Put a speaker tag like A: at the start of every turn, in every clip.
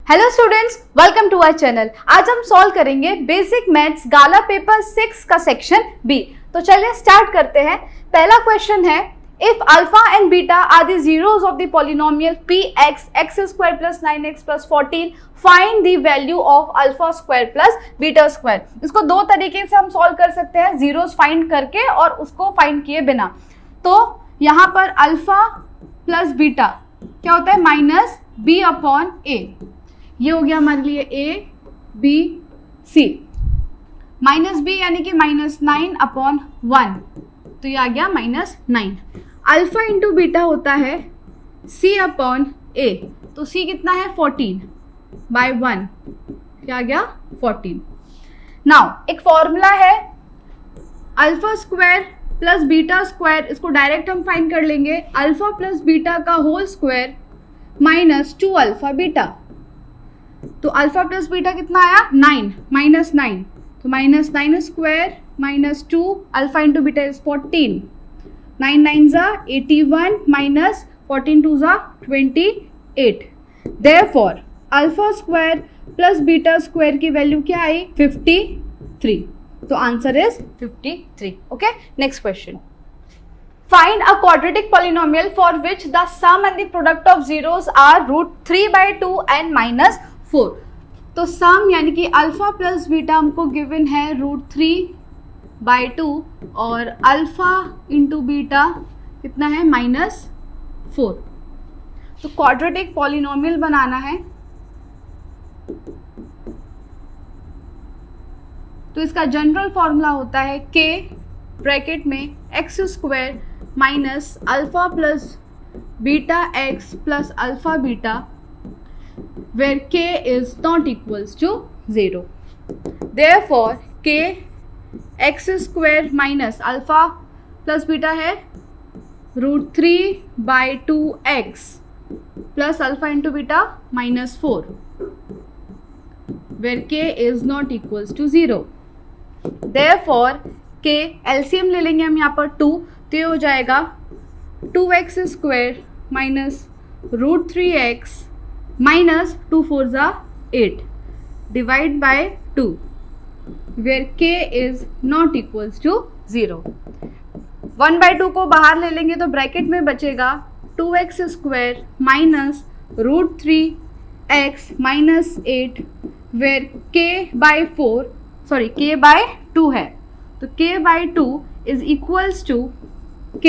A: Hello students, welcome to our channel. आज हम solve करेंगे बेसिक मैथ्स गाला पेपर 6 का सेक्शन बी। तो चलिए स्टार्ट करते हैं। पहला क्वेश्चन है, if alpha and beta are the zeros of the polynomial P X X square plus 9x plus 14 find the value of alpha square plus beta square. इसको दो तरीके से हम सॉल्व कर सकते हैं, जीरोस फाइंड करके और उसको फाइंड किए बिना। तो यहाँ पर अल्फा प्लस बीटा क्या होता है, माइनस बी अपॉन ए। ये हो गया हमारे लिए A B C, minus B यानी कि -9 अपॉन 1, तो ये आ गया -9। अल्फा इंटू बीटा होता है सी अपॉन ए, तो सी कितना है 14 बाय 1, क्या आ गया 14। नाउ एक फॉर्मूला है alpha square plus beta square, इसको डायरेक्ट हम फाइंड कर लेंगे। अल्फा प्लस बीटा का whole square minus 2 alpha beta, तो अल्फा प्लस बीटा कितना आया 9 -9, तो -9 square minus 2 alpha into beta is 14, 9 9 ज़ा 81 माइनस 14 2 ज़ा 28। Therefore alpha square plus beta square की वैल्यू क्या आई 53, तो answer is 53। Okay, next question. Find a quadratic polynomial for which the sum and the product of zeros are √3/2 and -4। तो सम यानी कि alpha plus beta हमको given है √3/2 और alpha into beta कितना है -4। तो क्वाड्रेटिक पॉलिनोमियल बनाना है, तो इसका जनरल फॉर्मूला होता है k ब्रैकेट में x square minus alpha plus beta x plus alpha beta where k is not equals to 0. Therefore k x square minus alpha plus beta है √3/2x plus alpha into beta -4 where k is not equals to 0. Therefore k LCM ले लेंगे हम यहाँ पर 2, तो ये हो जाएगा 2x square minus √3x minus 2 4 ज़ा 8 divide by 2 where k is not equals to 0। 1/2 को बाहर ले लेंगे तो ब्रैकेट में बचेगा 2x square minus √3x minus 8 where k bye 2 है, तो k bye 2 is equals to k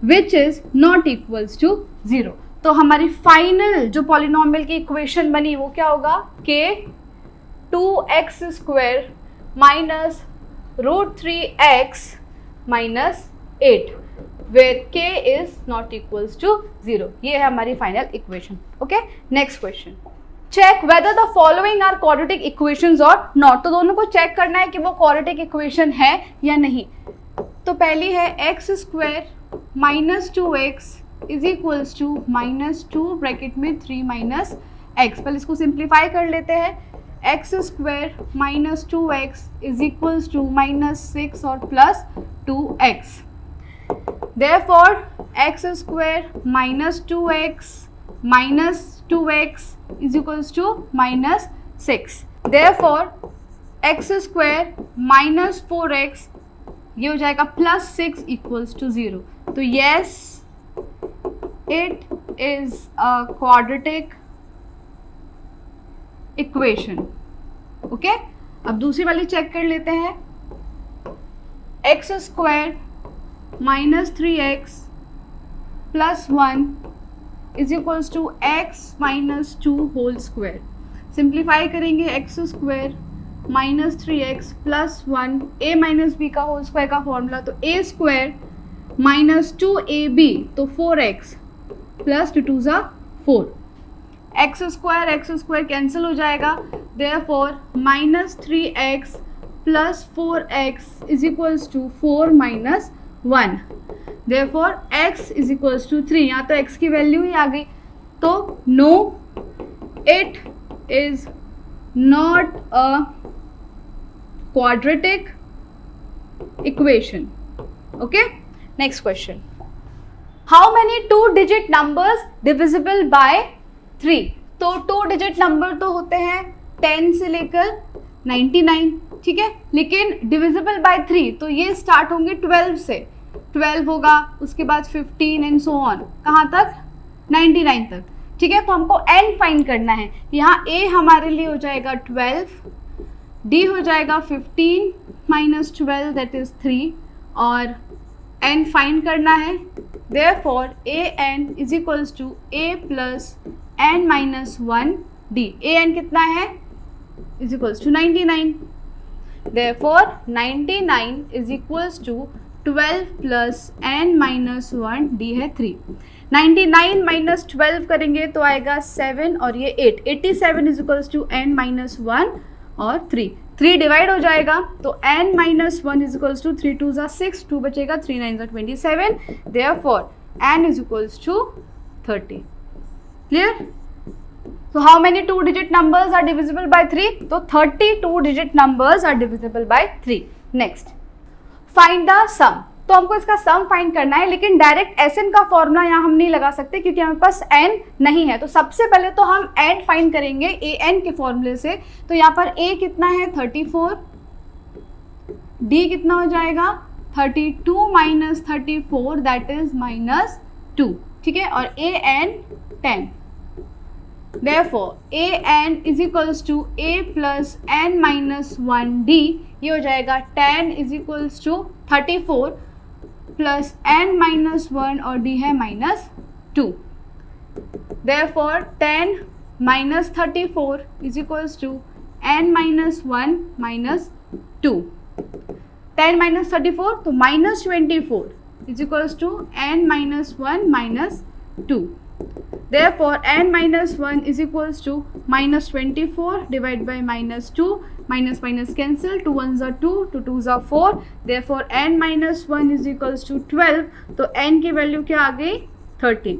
A: which is not equals to 0। तो हमारी फाइनल जो पॉलिनोमियल की इक्वेशन बनी वो क्या होगा, k 2x square minus √3x minus 8 where k is not equals to 0। ये है हमारी final equation. Okay, next question. Check whether the following are quadratic equations और नॉट। तो दोनों को चेक करना है कि वो क्वाड्रेटिक इक्वेशन है या नहीं। तो पहली है X square minus 2x is equals to -2 bracket में 3 माइनस एक्स। पहले इसको सिंप्लीफाई कर लेते हैं। X square minus 2x is equals to -6 और plus 2x। Therefore X square minus 2x minus 2x is equals to -6। Therefore X square minus 4x ये हो जाएगा +6 इक्वल्स टू 0। तो yes it is a quadratic equation. Okay, अब दूसरी वाली check कर लेते हैं। X square minus 3x plus 1 is equals to X minus 2 whole square. Simplify करेंगे x square minus 3x plus 1 a minus B का whole square का formula, तो a स्क्वायर माइनस 2ab तो 4x प्लस 2 2 ज़ा 4। X square cancel हो जाएगा। Therefore -3x plus 4x is equals to 4 minus 1। Therefore x is equals to 3। यहाँ तो x की वैल्यू ही आ गई, तो no it is not a quadratic equation. Okay, next question. How many 2-digit numbers divisible by 3? तो 2 digit number तो होते हैं 10 से लेकर 99, ठीक है, लेकिन डिविजिबल बाय 3 तो ये स्टार्ट होंगे 12 से, 12 होगा, उसके बाद 15 एंड सो ऑन, कहाँ तक, 99 तक, ठीक है। तो हमको n फाइंड करना है। यहाँ a हमारे लिए हो जाएगा 12, d हो जाएगा 15 माइनस 12 दैट इज 3, और n फाइंड करना है। Therefore an is equals to a plus n minus 1 d। an कितना है, is equals to 99। Therefore 99 is equals to 12 plus n minus 1 d है 3। 99 minus 12 करेंगे तो आएगा 7 और ये 8। 87 is equals to n minus 1 और 3। 3 डिवाइड हो जाएगा तो n minus 1 is equals to 3 2 6, 2 बचेगा, 3 9 27। Therefore n is equals to 30। Clear? So how many 2 digit numbers are divisible by 3? तो 32 digit numbers are divisible by 3. Next, find the sum। तो हमको इसका sum find करना है, लेकिन डायरेक्ट Sn का formula यहाँ हम नहीं लगा सकते क्योंकि हमारे पास n नहीं है। तो सबसे पहले तो हम n फाइंड करेंगे an के फॉर्मूले से। तो यहाँ पर a कितना है 34, d कितना हो जाएगा 32 माइनस 34 दैट इज माइनस 2, ठीक है, और an 10। Therefore an is equals to a plus n minus 1d, ये हो जाएगा 10 is equals to 34 plus n minus 1 और d है minus 2। Therefore 10 minus 34 is equals to n minus 1 minus 2। 10 minus 34 तो minus 24 is equals to n minus 1 minus 2। Therefore n minus 1 is equals to minus 24 divided by minus 2, minus minus cancel, 2 1s are 2, 2 2s are 4। Therefore n minus 1 is equals to 12। तो n की value क्या आ गई 13।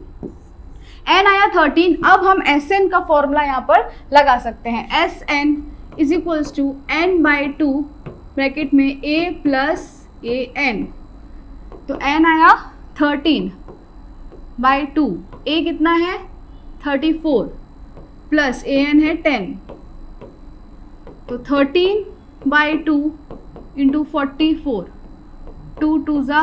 A: n आया 13। अब हम Sn का formula यहाँ पर लगा सकते हैं। Sn is equals to n by 2 bracket में a plus an। तो n आया 13 बाई 2, a कितना है 34 प्लस an है 10, तो 13 बाई 2 इंटू 44, 2 2 ज़ा,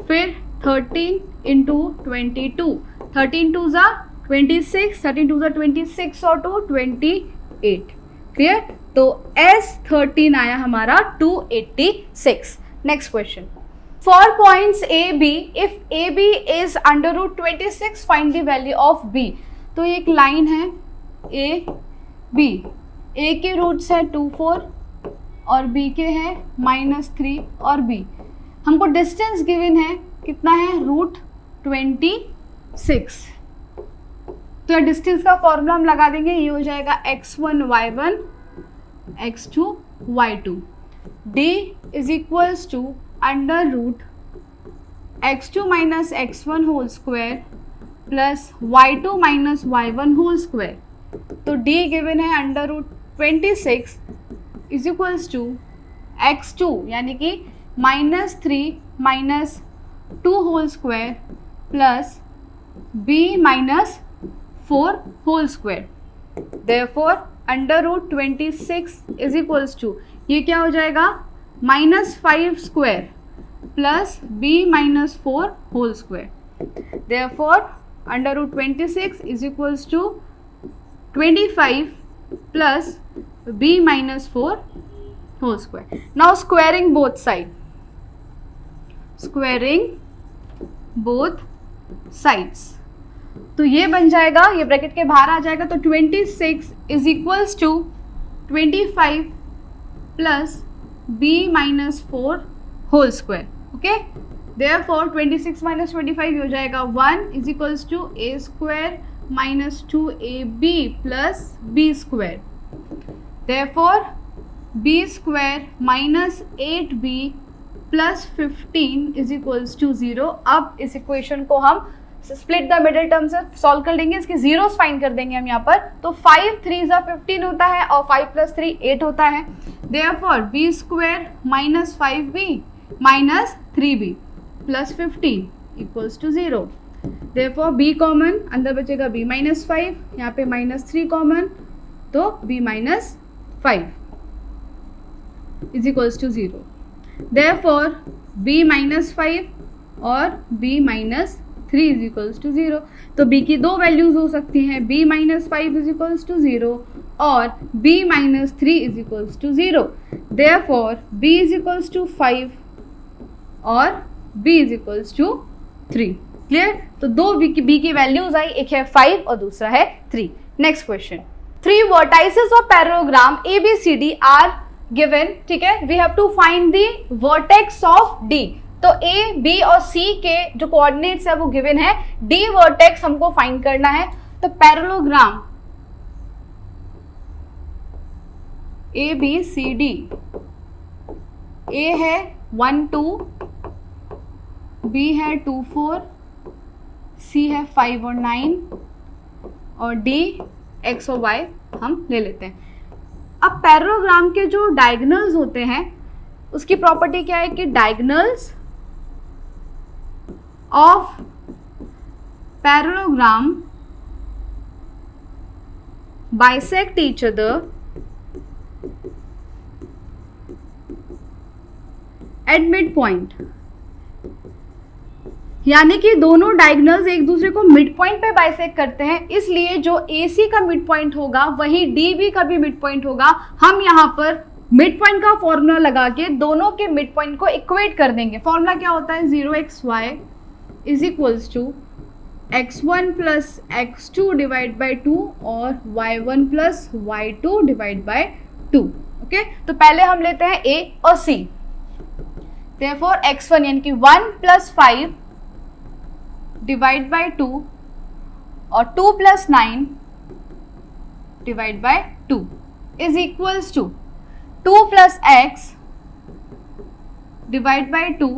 A: फिर 13 इंटू 22, 13 2 ज़ा 26, 13 2 ज़ा 26 और 2 28। क्लियर? तो S13 आया हमारा 286। Next question, for points a b, if ab is under root 26 find the value of b। तो ये एक लाइन है a b, a के रूट्स है 2 4 और b के हैं -3 और b। हमको डिस्टेंस गिवन है कितना है रूट 26। तो ये डिस्टेंस का फॉर्मूला हम लगा देंगे, ये हो जाएगा x1 y1 x2 y2। d is equals to under root x2 minus x1 whole square plus y2 minus y1 whole square. तो d गिवन है under root 26 is equals to x2 यानी कि -3 minus 2 whole square plus b minus 4 whole square. Therefore under root 26 is equals to, ये क्या हो जाएगा -5 square plus b minus 4 whole square. Therefore under root 26 is equals to 25 plus b minus 4 whole square. Now squaring both side, squaring both sides, तो ये बन जाएगा, ये bracket के बाहर आ जाएगा। तो 26 is equals to 25 plus b minus 4 whole square. Okay, therefore 26 minus 25 हो जाएगा 1 is equals to a square minus 2ab plus b square. Therefore b square minus 8b plus 15 is equals to 0। अब इस equation को हम split the middle term से solve कर लेंगे, इसके जीरोस फाइंड कर देंगे हम यहाँ पर। तो 5 3 ज़ा 15 होता है और 5 प्लस 3 8 होता है। Therefore b square minus 5b minus 3b plus 15 equals to 0। Therefore b common, अंदर बचेगा b माइनस 5, यहाँ पे -3 कॉमन, तो b minus 5 is equals to 0। Therefore b minus 5 और b minus 3 is equals to 0। तो b की दो वैल्यूज हो सकती हैं, b minus 5 is equals to 0 और b minus 3 is equals to 0। Therefore b is equals to 5 और b is equals to 3। Clear? तो दो b की वैल्यूज आई, एक है 5 और दूसरा है 3। Next question, 3 vertices of parallelogram ABCD are given, ठीक है, we have to find the vertex of D। तो A, B और C के जो कोऑर्डिनेट्स है वो गिवन है, D वर्टेक्स हमको फाइंड करना है। तो पैरेललोग्राम ABCD, A है 1 2, B है 2 4, C है 5 और 9 और D X और Y हम ले लेते हैं। अब पैरेललोग्राम के जो डायगोनल्स होते हैं उसकी प्रॉपर्टी क्या है कि diagonals of parallelogram bisect each other at mid point, यानी कि दोनों डायगोनल्स एक दूसरे को मिड पॉइंट पे बाइसेक्ट करते हैं, इसलिए जो AC का मिड पॉइंट होगा वही DB का भी मिड पॉइंट होगा। हम यहाँ पर मिड पॉइंट का फॉर्मूला लगा के दोनों के मिड पॉइंट को इक्वेट कर देंगे। फॉर्मूला क्या होता है, 0xy is equals to x1 plus x2 divide by 2 और y1 plus y2 divide by 2। Okay, तो पहले हम लेते हैं A और C। देयरफॉर x1 यानी कि 1 प्लस 5 डिवाइड बाई 2 और 2 plus 9 divide by 2 is equals to 2 plus x divide by 2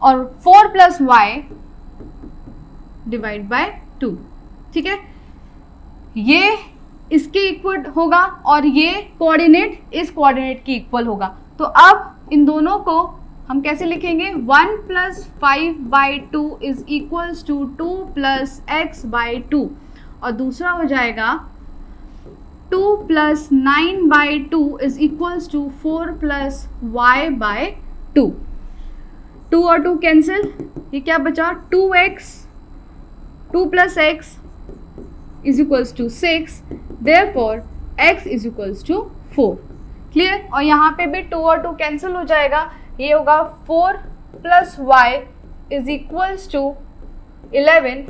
A: और 4 प्लस y डिवाइड बाई 2। ठीक है, ये इसके इक्वल होगा और ये कोऑर्डिनेट इस कोऑर्डिनेट की इक्वल होगा। तो अब इन दोनों को हम कैसे लिखेंगे, 1 plus 5 by 2 is equals to 2 plus x by 2 और दूसरा हो जाएगा 2 plus 9 by 2 is equals to 4 plus y by 2। 2 और 2 कैंसिल, ये क्या बचा, 2x, 2 plus x is equals to 6, therefore x is equals to 4। Clear? और यहाँ पे भी 2 और 2 कैंसिल हो जाएगा, ये होगा 4 plus y is equals to 11,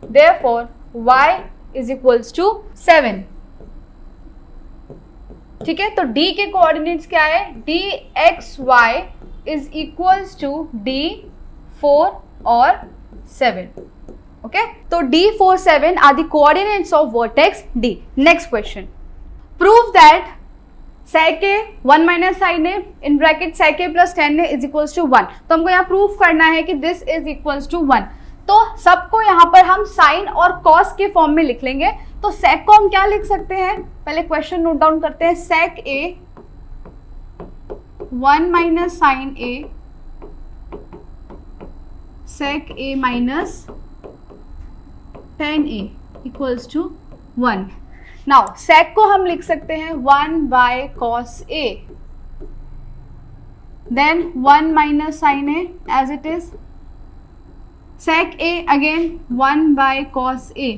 A: therefore y is equals to 7। ठीक है, तो D के कोऑर्डिनेट्स क्या है, dxy is equals to d 4 और 7। ओके, तो d 4 7 are the coordinates of vertex D। Next question, prove that sec a 1 minus sin a in bracket sec a plus tan a is equals to 1। तो हमको यहाँ proof करना है कि this is equals to 1। तो सबको यहाँ पर हम साइन और कॉस के फॉर्म में लिख लेंगे। तो sec को हम क्या लिख सकते हैं, पहले क्वेश्चन नोट डाउन करते हैं। sec a 1 minus sin a, sec a minus tan a equals to 1। Now sec को हम लिख सकते हैं 1 by cos a, then 1 minus sin a as it is, sec a again 1 by cos a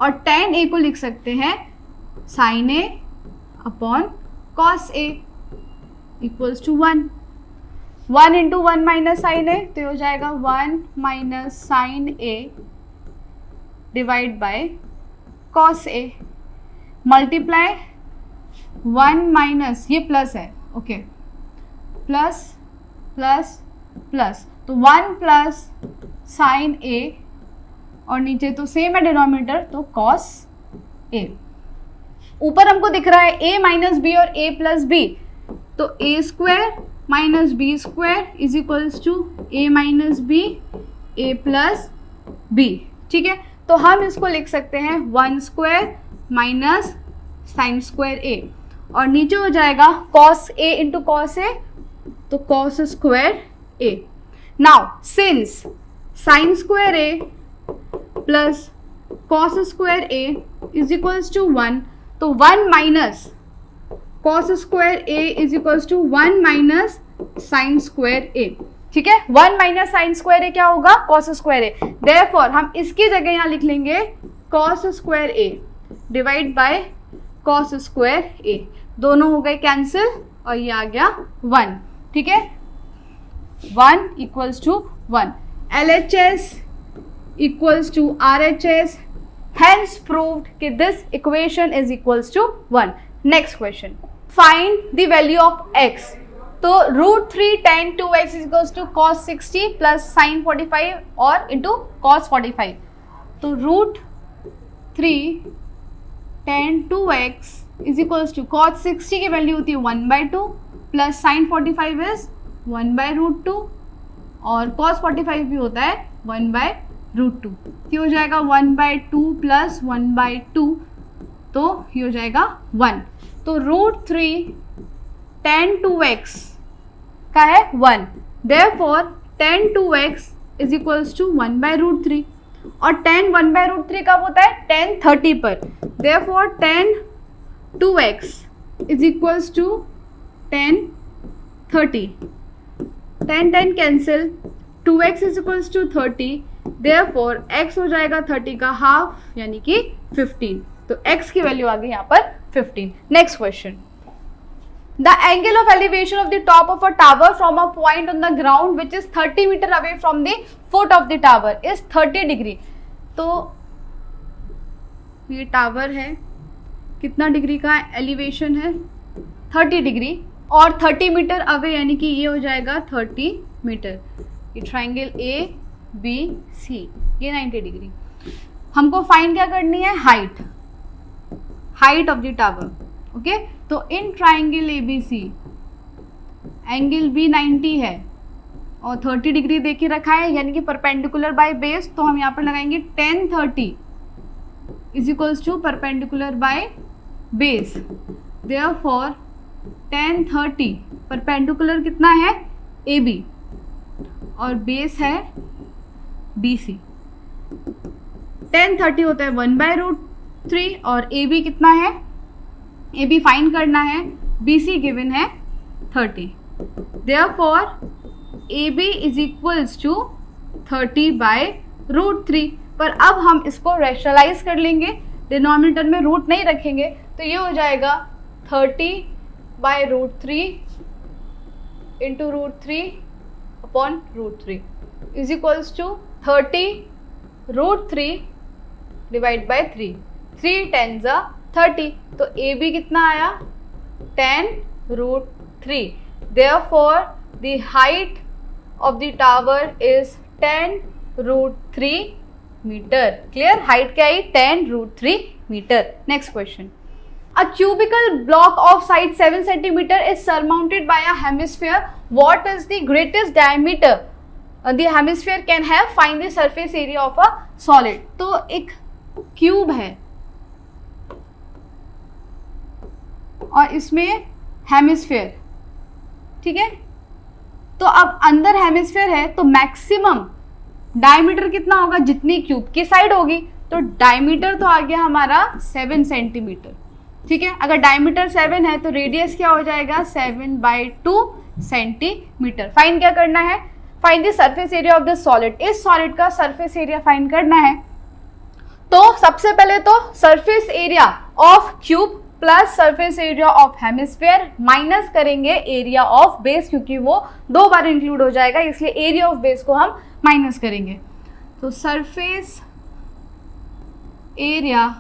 A: और tan a को लिख सकते हैं sin a upon cos a equals to 1। 1 into 1 minus sin a तो हो जाएगा 1 minus sin a divide by cos a, multiply 1 minus, ये plus है, ओके, प्लस प्लस प्लस, तो 1 प्लस साइन a और नीचे तो सेम है डिनोमिनेटर, तो cos a। ऊपर हमको दिख रहा है a माइनस बी और a प्लस बी, तो a square minus B square is equals to a minus B a plus B. ठीक है, तो हम इसको लिख सकते हैं 1 square minus sine square a और नीचे हो जाएगा cos a into cos a, तो cos square a। Now since sine square A plus cos square A is equals to 1, तो 1 minus cos square A is equals to 1 minus sine square A. ठीक है, 1 minus sine square ए क्या होगा, cos square ए. Therefore हम इसकी जगह यहाँ लिख लेंगे cos square A divide by cos square A. दोनों हो गए कैंसिल और ये आ गया 1. ठीक है, 1 equals to 1. LHS equals to RHS. Hence proved कि this equation is equals to 1. Next question. Find the value of x. तो √3 tan 2x is equals to cos 60 plus sin 45 और into cos 45. तो √3 tan 2x is equals to cos 60 की value होती है 1/2 plus sin 45 is 1/√2 और cos 45 भी होता है 1/√2. ये हो जाएगा 1/2 प्लस 1/2, तो ये हो जाएगा 1. तो √3 tan 2x का है 1. Therefore tan 2x is equals to 1/√3 और tan 1/√3 कब होता है, tan 30 पर. Therefore tan 2x is equals to tan 30. tan cancel, 2x is equals to 30. Therefore x हो जाएगा 30 का हाफ यानी कि 15. तो x की वैल्यू आ गई यहाँ पर 15. Next question. The angle of elevation of the top of a tower from a point on the ground which is 30 metre away from the foot of the tower is 30 degree. तो ये tower है, कितना degree का elevation है, 30 degree और 30 metre away यानी कि ये हो जाएगा 30 मीटर. ये ट्राइंगल ABC, ये 90 डिग्री. हमको फाइंड क्या करनी है, height of the tower. Okay, तो in triangle ABC angle B 90 है और 30 डिग्री दे के रखा है यानी कि परपेंडिकुलर बाय बेस. तो हम यहाँ पर लगाएंगे tan 30 is equals to perpendicular by base. Therefore tan 30 perpendicular कितना है, AB और बेस है BC. tan 30 होता है 1/√3 और AB कितना है, AB फाइंड करना है, BC गिवन है 30. Therefore AB is equals to 30/√3. पर अब हम इसको रैशनलाइज कर लेंगे, डिनोमिनेटर में रूट नहीं रखेंगे. तो ये हो जाएगा 30/√3 into √3 upon √3 is equals to 30√3 divide by 3. 3 10 30. तो AB कितना आया, tan√3. Therefore the height of the tower is tan√3 metre. Clear, height क्या आई, tan√3 metre. Next question. A cubical block of size 7 centimeter is surmounted by a hemisphere. What is the greatest diameter the hemisphere can have? Find the surface area of a solid. तो एक cube है और इसमें hemisphere. ठीक है, तो अब अंदर हेमिस्फेयर है तो मैक्सिमम डायमीटर कितना होगा, जितनी क्यूब की साइड होगी. तो डायमीटर तो आ गया हमारा 7 सेंटीमीटर. ठीक है, अगर डायमीटर 7 है तो रेडियस क्या हो जाएगा, 7/2 सेंटीमीटर. फाइंड क्या करना है, find the surface area of the solid. इस सॉलिड का सरफेस एरिया फाइंड करना है. तो सबसे पहले तो surface area of cube plus surface area of hemisphere minus करेंगे एरिया ऑफ बेस, क्योंकि वो 2 बार इंक्लूड हो जाएगा, इसलिए एरिया ऑफ बेस को हम माइनस करेंगे. तो surface area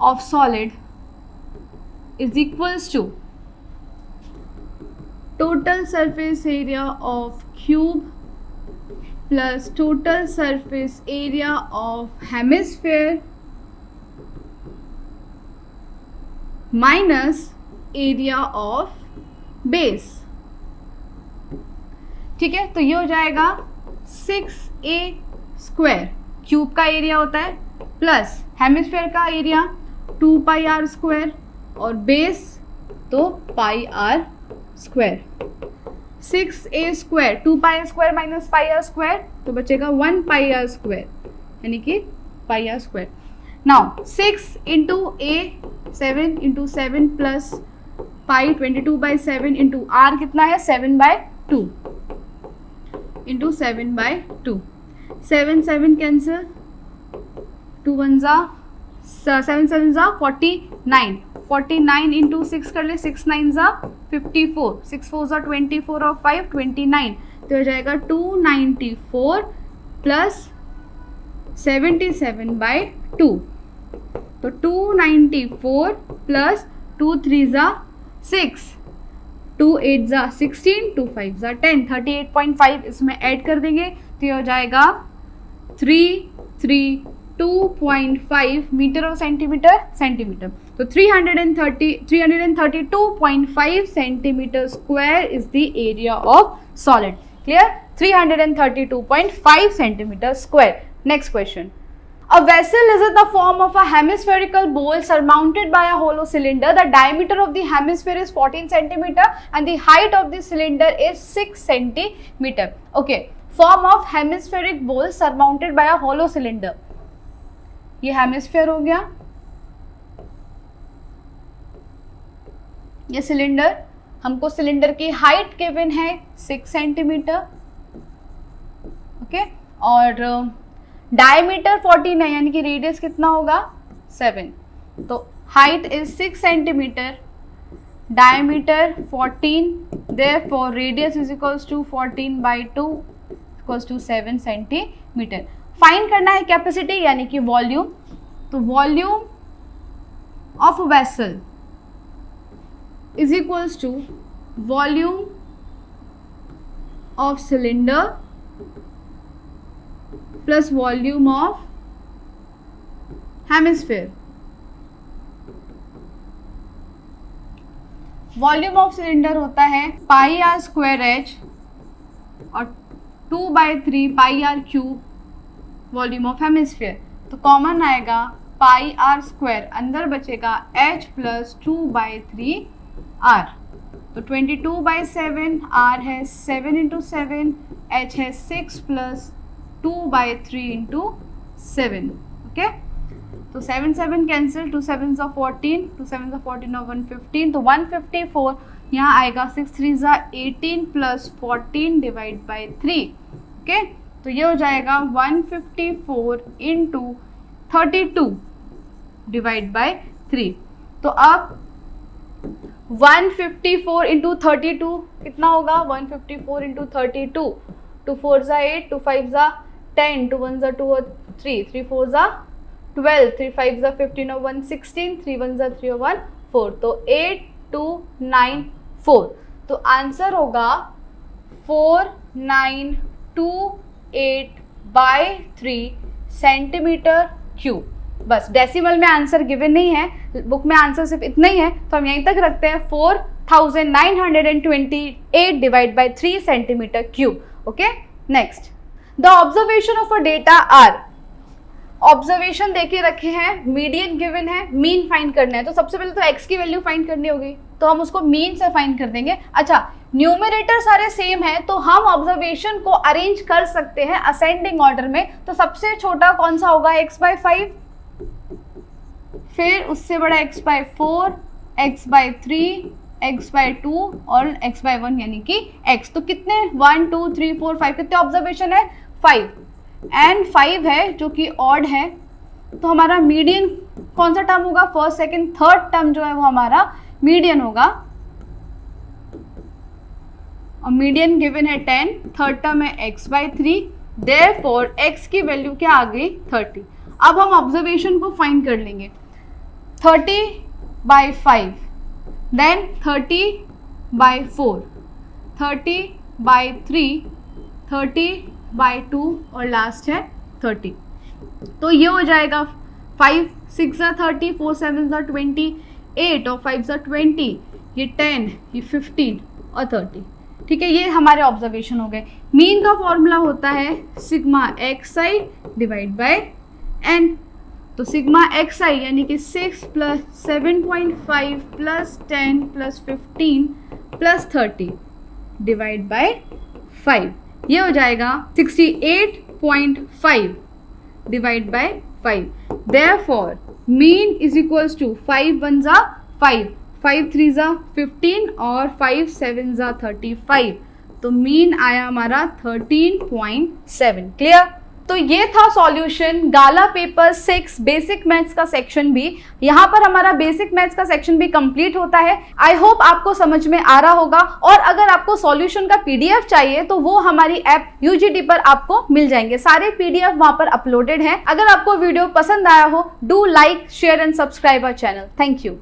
A: of solid is equals to total surface area of cube plus total surface area of hemisphere minus area of base. ठीक है, तो ये हो जाएगा 6a². क्यूब का एरिया होता है प्लस हेमिस्फेयर का एरिया 2πr² और बेस तो πr². 6a² 2 pi square minus pi r square, तो बचेगा 1 पाई आर स्क्वायर, यानी कि pi r square. Now 6 into a 7 into 7 plus pi 22/7 into r कितना है 7/2 इंटू 7/2. 7 7 कैंसिल, 2 1 जा 7 7 जा 49. 49 इंटू 6 कर ले, 6 9 जा 54, 6 4 जा 24 और 5 29, तो हो जाएगा 294 प्लस 77/2. तो 294 प्लस 2 3 जा 6, 2 8 जा 16, 2 5 जा 10, 38.5 इसमें ऐड कर देंगे तो ये हो जाएगा 332.5 मीटर और सेंटीमीटर. तो 332.5 centimetre square is the area of solid. Clear? 332.5 centimetre square. Next question. A vessel is in the form of a hemispherical bowl surmounted by a hollow cylinder. The diameter of the hemisphere is 14 centimeter and the height of the cylinder is 6 centimeter. Okay, form of hemispheric bowl surmounted by a hollow cylinder. ये hemisphere हो गया, ये cylinder. हमको cylinder की height given है 6 centimetre. Okay, और diameter 14 है, यानी कि रेडियस कितना होगा 7. तो height is 6 centimetre, diameter 14, therefore radius is equals to 14/2 equals to 7 centimetre. Find करना है कैपेसिटी यानी कि वॉल्यूम. तो volume of vessel is equals to volume of cylinder plus volume of hemisphere. Volume of cylinder होता है pi r square h और 2/3 pi r cube volume of hemisphere. तो common आएगा पाई आर स्क्वायर, अंदर बचेगा H plus 2/3 are. तो 22/7 are है 7 into 7, H है 6 प्लस 2/3 इंटू 7. ओके, तो 7 7 कैंसिल, 2 7 ज़ा 14, 2 7 ज़ा 14 और 115, तो 154 यहाँ आएगा. 6 3 ज़ा 18 प्लस 14 डिवाइड बाई 3. ओके, तो ये हो जाएगा 154 इंटू 32 डिवाइड बाई 3. तो अब 154 इंटू 32 कितना होगा 154 इंटू 32, 2 4 ज़ा 8, 2 5 ज़ा 10, 2 1 ज़ा 2 और 3, 3 4 ज़ा 12, 3 5 ज़ा 15 और 1 16, 3 1 ज़ा 3 और 1 4, तो 8294. तो आंसर होगा 4928/3 सेंटीमीटर क्यूब. बस डेसिमल में आंसर गिवन नहीं है, बुक में आंसर सिर्फ इतना ही है, तो हम यहीं तक रखते हैं 4928 divide by 3 centimetre cube. Okay, next. The observation of a data are. Observation देके रखे हैं, मीडियन गिवन है, मीन फाइंड करना है. तो सबसे पहले तो एक्स की वैल्यू फाइंड करनी होगी, तो हम उसको मीन से फाइंड कर देंगे. अच्छा, न्यूमरेटर सारे सेम है तो हम ऑब्जर्वेशन को अरेंज कर सकते हैं असेंडिंग ऑर्डर में. तो सबसे छोटा कौन सा होगा x/5, फिर उससे बड़ा x/4, x/3, x/2 और x/1 यानी कि x. तो कितने 1 2 3 4 5 कितने ऑब्जर्वेशन है 5 एंड 5 है जो कि ऑड है. तो हमारा मीडियन कौन सा टर्म होगा, फर्स्ट सेकंड थर्ड टर्म जो है वो हमारा मीडियन होगा. और मीडियन गिवन है 10, थर्ड टर्म है x/3, देयरफॉर x की वैल्यू क्या आ गई 30. अब हम ऑब्जर्वेशन को फाइंड कर लेंगे. 30/5, देन 30/4, 30/3, 30/2 और लास्ट है 30. तो ये हो जाएगा 5 6 ज़ा 30, 4 7 ज़ा 20, 8 और 5 ज़ा 20, ये 10, ये 15 और 30. ठीक है, ये हमारे ऑब्जर्वेशन हो गए. मीन का फॉर्मूला होता है sigma xi divide by n. तो सिग्मा xi यानी कि 6 plus 7.5 plus 10 plus 15 plus 30 divide by 5, ये हो जाएगा 68.5 divide by 5. Therefore mean is equals to 5 1 जा 5, 5 3 जा 15 और 5 7 जा 35. तो मीन आया हमारा 13.7. क्लियर? तो ये था सॉल्यूशन गाला पेपर 6 बेसिक मैथ्स का सेक्शन बी. यहाँ पर हमारा बेसिक मैथ्स का सेक्शन भी कंप्लीट होता है. आई होप आपको समझ में आ रहा होगा. और अगर आपको सॉल्यूशन का पीडीएफ चाहिए तो वो हमारी ऐप यूजीडी पर आपको मिल जाएंगे. सारे पीडीएफ वहां पर अपलोडेड हैं. अगर आपको वीडियो पसंद आया हो, do like share and subscribe our channel. Thank you.